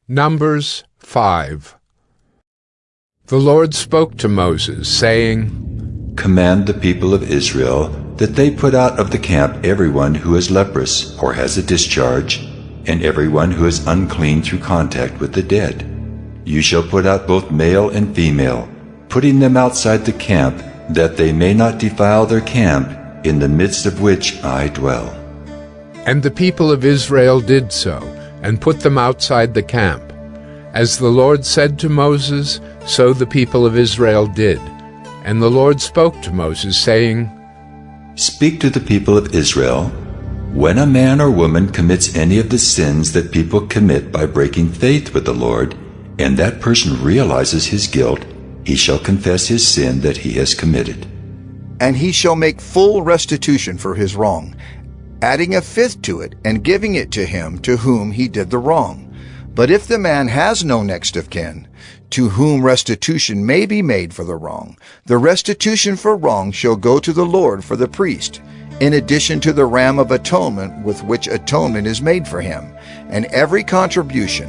Numbers 5. The Lord spoke to Moses, saying, Command the people of Israel that they put out of the camp everyone who is leprous or has a discharge, and everyone who is unclean through contact with the dead. You shall put out both male and female, putting them outside the camp, that they may not defile their camp, in the midst of which I dwell. And the people of Israel did so, and put them outside the camp. As the Lord said to Moses, so the people of Israel did. And the Lord spoke to Moses, saying, Speak to the people of Israel. When a man or woman commits any of the sins that people commit by breaking faith with the Lord, and that person realizes his guilt, he shall confess his sin that he has committed. And he shall make full restitution for his wrong, adding a fifth to it, and giving it to him to whom he did the wrong. But if the man has no next of kin, to whom restitution may be made for the wrong, the restitution for wrong shall go to the Lord for the priest, in addition to the ram of atonement with which atonement is made for him. And every contribution,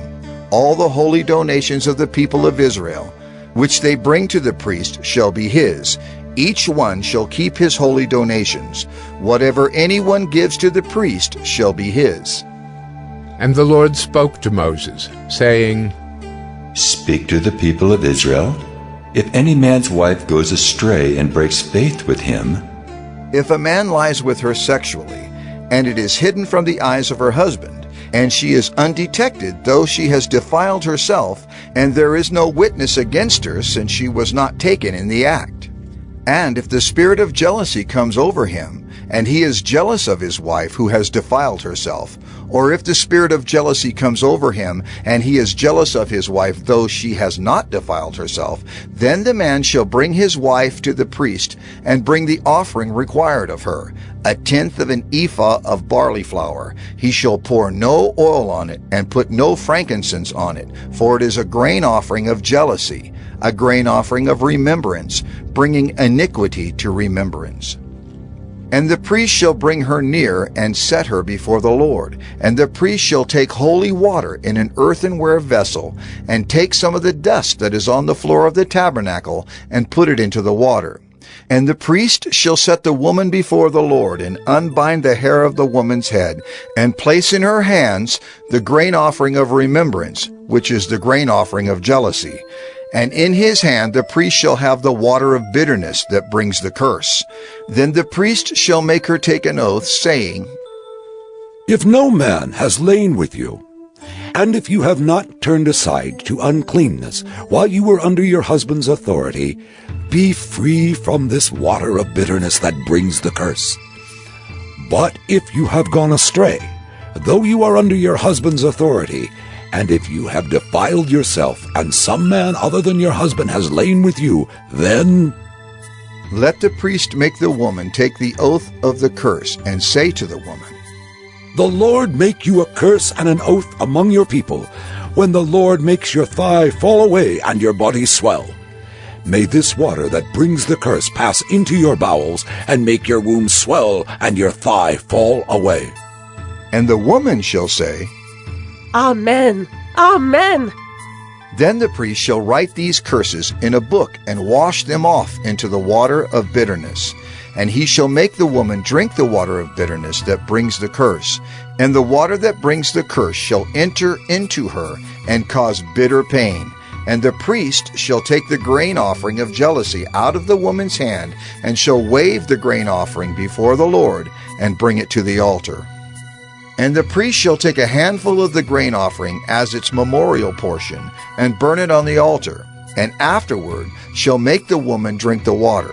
all the holy donations of the people of Israel, which they bring to the priest, shall be his. Each one shall keep his holy donations. Whatever anyone gives to the priest shall be his. And the Lord spoke to Moses, saying, Speak to the people of Israel. If any man's wife goes astray and breaks faith with him, if a man lies with her sexually, and it is hidden from the eyes of her husband, and she is undetected, though she has defiled herself, and there is no witness against her, since she was not taken in the act. And if the spirit of jealousy comes over him, and he is jealous of his wife who has defiled herself, or if the spirit of jealousy comes over him, and he is jealous of his wife though she has not defiled herself, then the man shall bring his wife to the priest, and bring the offering required of her, 1/10 of an ephah of barley flour. He shall pour no oil on it, and put no frankincense on it, for it is a grain offering of jealousy, a grain offering of remembrance, bringing iniquity to remembrance. And the priest shall bring her near, and set her before the Lord. And the priest shall take holy water in an earthenware vessel, and take some of the dust that is on the floor of the tabernacle, and put it into the water. And the priest shall set the woman before the Lord, and unbind the hair of the woman's head, and place in her hands the grain offering of remembrance, which is the grain offering of jealousy. And in his hand the priest shall have the water of bitterness that brings the curse. Then the priest shall make her take an oath, saying, If no man has lain with you, and if you have not turned aside to uncleanness while you were under your husband's authority, be free from this water of bitterness that brings the curse. But if you have gone astray, though you are under your husband's authority, and if you have defiled yourself, and some man other than your husband has lain with you, then let the priest make the woman take the oath of the curse, and say to the woman, The Lord make you a curse and an oath among your people, when the Lord makes your thigh fall away and your body swell. May this water that brings the curse pass into your bowels, and make your womb swell and your thigh fall away. And the woman shall say, Amen. Amen. Then the priest shall write these curses in a book, and wash them off into the water of bitterness. And he shall make the woman drink the water of bitterness that brings the curse. And the water that brings the curse shall enter into her, and cause bitter pain. And the priest shall take the grain offering of jealousy out of the woman's hand, and shall wave the grain offering before the Lord, and bring it to the altar. And the priest shall take a handful of the grain offering as its memorial portion, and burn it on the altar, and afterward shall make the woman drink the water.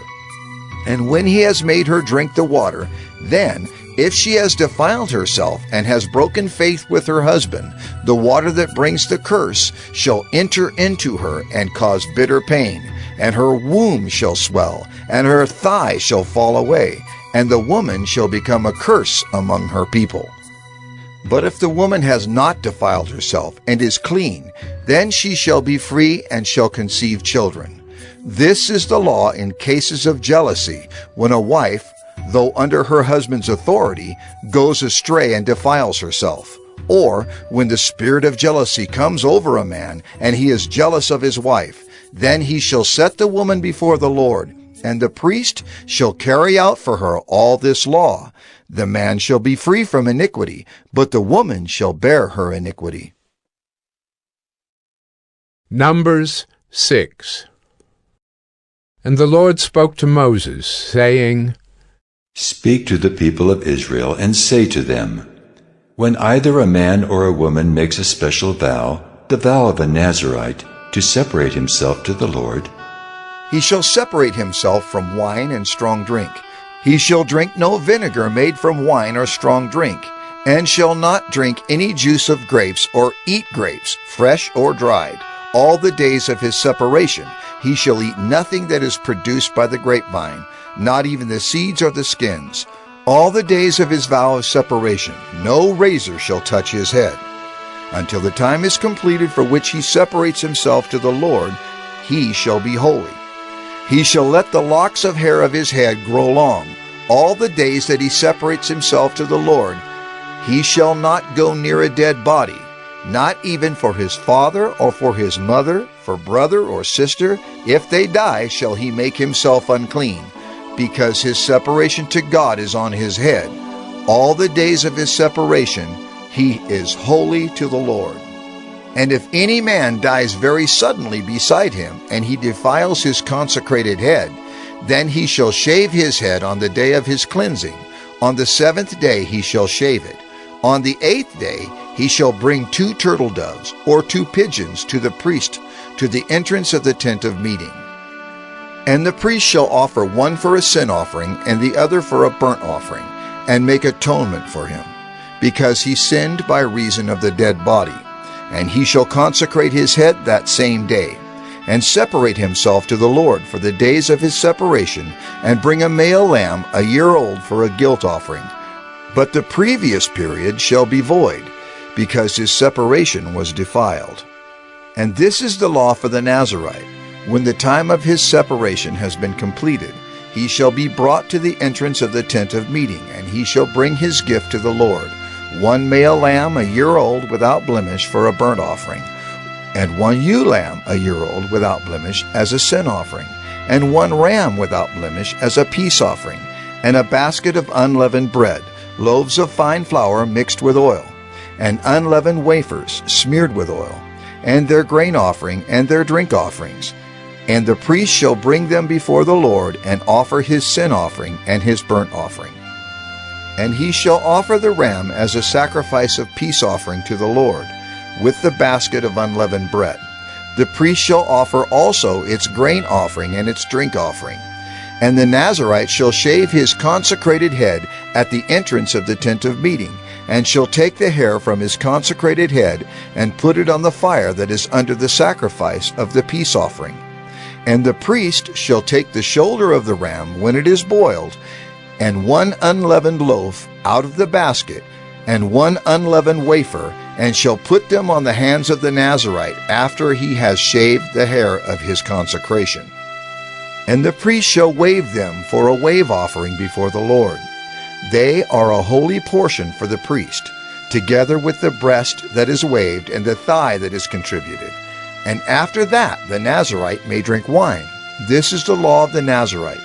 And when he has made her drink the water, then, if she has defiled herself and has broken faith with her husband, the water that brings the curse shall enter into her, and cause bitter pain, and her womb shall swell, and her thigh shall fall away, and the woman shall become a curse among her people. But if the woman has not defiled herself, and is clean, then she shall be free, and shall conceive children. This is the law in cases of jealousy, when a wife, though under her husband's authority, goes astray and defiles herself, Or when the spirit of jealousy comes over a man, and he is jealous of his wife, then he shall set the woman before the Lord, and the priest shall carry out for her all this law. The man shall be free from iniquity, but the woman shall bear her iniquity. Numbers 6. And the Lord spoke to Moses, saying, Speak to the people of Israel, and say to them, When either a man or a woman makes a special vow, the vow of a Nazirite, to separate himself to the Lord, he shall separate himself from wine and strong drink. He shall drink no vinegar made from wine or strong drink, and shall not drink any juice of grapes or eat grapes, fresh or dried. All the days of his separation he shall eat nothing that is produced by the grapevine, not even the seeds or the skins. All the days of his vow of separation no razor shall touch his head. Until the time is completed for which he separates himself to the Lord, he shall be holy. He shall let the locks of hair of his head grow long. All the days that he separates himself to the Lord, he shall not go near a dead body, not even for his father or for his mother, for brother or sister. If they die, shall he make himself unclean, because his separation to God is on his head. All the days of his separation he is holy to the Lord. And if any man dies very suddenly beside him, and he defiles his consecrated head, then he shall shave his head on the day of his cleansing. On the 7th day he shall shave it. On the 8th day he shall bring 2 turtle doves, or 2 pigeons, to the priest, to the entrance of the tent of meeting. And the priest shall offer one for a sin offering, and the other for a burnt offering, and make atonement for him, because he sinned by reason of the dead body. And he shall consecrate his head that same day, and separate himself to the Lord for the days of his separation, and bring a male lamb a year old for a guilt offering. But the previous period shall be void, because his separation was defiled. And this is the law for the Nazirite. When the time of his separation has been completed, he shall be brought to the entrance of the tent of meeting, and he shall bring his gift to the Lord, 1 male lamb a year old without blemish for a burnt offering, and 1 ewe lamb a year old without blemish as a sin offering, and 1 ram without blemish as a peace offering, and a basket of unleavened bread, loaves of fine flour mixed with oil, and unleavened wafers smeared with oil, and their grain offering and their drink offerings. And the priest shall bring them before the Lord, and offer his sin offering and his burnt offering. And he shall offer the ram as a sacrifice of peace offering to the Lord, with the basket of unleavened bread. The priest shall offer also its grain offering and its drink offering. And the Nazirite shall shave his consecrated head at the entrance of the tent of meeting, and shall take the hair from his consecrated head, and put it on the fire that is under the sacrifice of the peace offering. And the priest shall take the shoulder of the ram when it is boiled, and 1 unleavened loaf out of the basket, and 1 unleavened wafer, and shall put them on the hands of the Nazirite after he has shaved the hair of his consecration. And the priest shall wave them for a wave offering before the Lord. They are a holy portion for the priest, together with the breast that is waved and the thigh that is contributed. And after that the Nazirite may drink wine. This is the law of the Nazirite.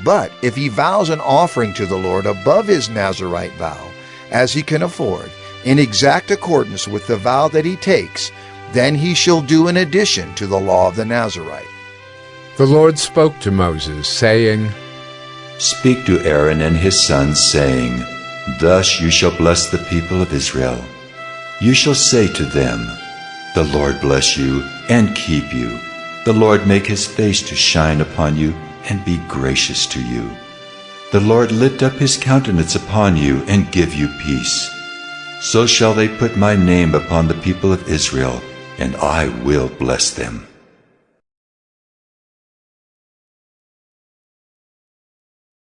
But if he vows an offering to the Lord above his Nazirite vow, as he can afford, in exact accordance with the vow that he takes, then he shall do an addition to the law of the Nazirite. The Lord spoke to Moses, saying, Speak to Aaron and his sons, saying, Thus you shall bless the people of Israel. You shall say to them, The Lord bless you and keep you. The Lord make his face to shine upon you and be gracious to you. The Lord lift up his countenance upon you and give you peace. So shall they put my name upon the people of Israel, and I will bless them.